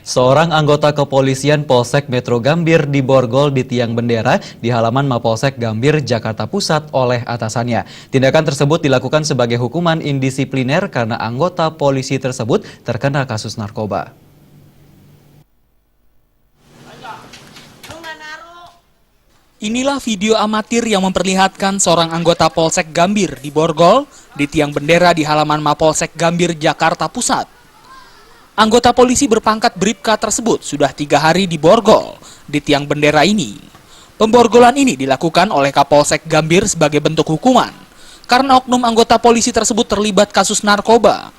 Seorang anggota kepolisian Polsek Metro Gambir diborgol di tiang bendera di halaman Mapolsek Gambir, Jakarta Pusat oleh atasannya. Tindakan tersebut dilakukan sebagai hukuman indisipliner karena anggota polisi tersebut terkena kasus narkoba. Inilah video amatir yang memperlihatkan seorang anggota Polsek Gambir diborgol di tiang bendera di halaman Mapolsek Gambir, Jakarta Pusat. Anggota polisi berpangkat Bribka tersebut sudah 3 hari diborgol di tiang bendera ini. Pemborgolan ini dilakukan oleh Kapolsek Gambir sebagai bentuk hukuman karena oknum anggota polisi tersebut terlibat kasus narkoba.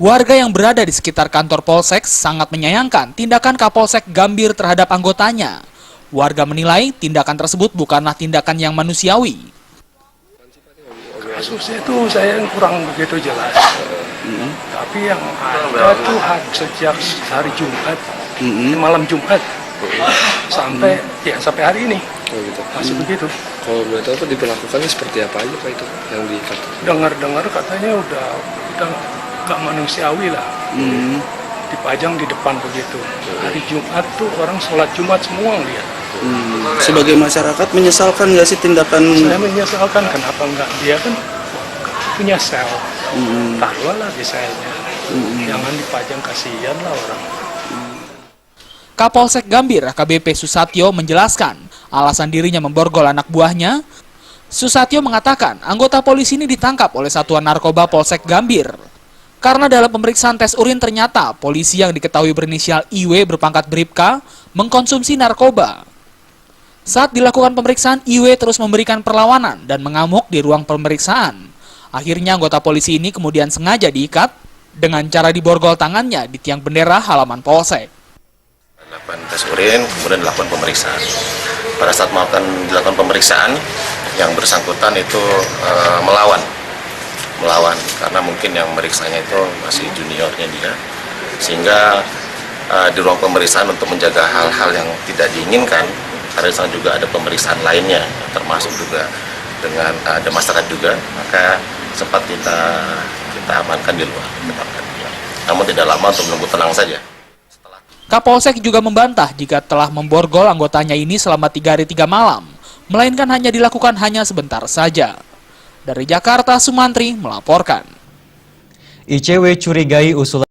Warga yang berada di sekitar kantor Polsek sangat menyayangkan tindakan Kapolsek Gambir terhadap anggotanya. Warga menilai tindakan tersebut bukanlah tindakan yang manusiawi. Kasusnya itu saya kurang begitu jelas. Tapi yang ada tuh sejak hari Jumat, malam Jumat, sampai hari ini. Oh, gitu. Masih begitu. Kalau boleh tahu diperlakukannya seperti apa aja Pak itu yang dikatakan? Dengar-dengar katanya udah nggak manusiawi lah. Dipajang di depan begitu. Hari Jumat tuh orang sholat Jumat semua lihat. Sebagai masyarakat menyesalkan nggak sih tindakan? Saya menyesalkan, kenapa nggak, dia kan punya sel, taruhlah di selnya, jangan dipajang, kasihan lah orang. Kapolsek Gambir AKBP Susatyo menjelaskan alasan dirinya memborgol anak buahnya. Susatyo mengatakan anggota polisi ini ditangkap oleh Satuan Narkoba Polsek Gambir karena dalam pemeriksaan tes urin ternyata polisi yang diketahui berinisial IW berpangkat Bribka mengkonsumsi narkoba. Saat dilakukan pemeriksaan, IW terus memberikan perlawanan dan mengamuk di ruang pemeriksaan. Akhirnya anggota polisi ini kemudian sengaja diikat dengan cara diborgol tangannya di tiang bendera halaman Polsek. Dilakukan tes urin, kemudian dilakukan pemeriksaan. Pada saat dilakukan pemeriksaan, yang bersangkutan itu melawan karena mungkin yang meriksanya itu masih juniornya dia, sehingga di ruang pemeriksaan untuk menjaga hal-hal yang tidak diinginkan, karena di sana juga ada pemeriksaan lainnya, termasuk juga dengan ada masyarakat juga, maka sempat kita amankan di luar, namun tidak lama untuk menunggu tenang saja. Kapolsek juga membantah jika telah memborgol anggotanya ini selama 3 hari 3 malam, melainkan hanya dilakukan hanya sebentar saja. Dari Jakarta, Sumantri melaporkan. ICW curigai usulan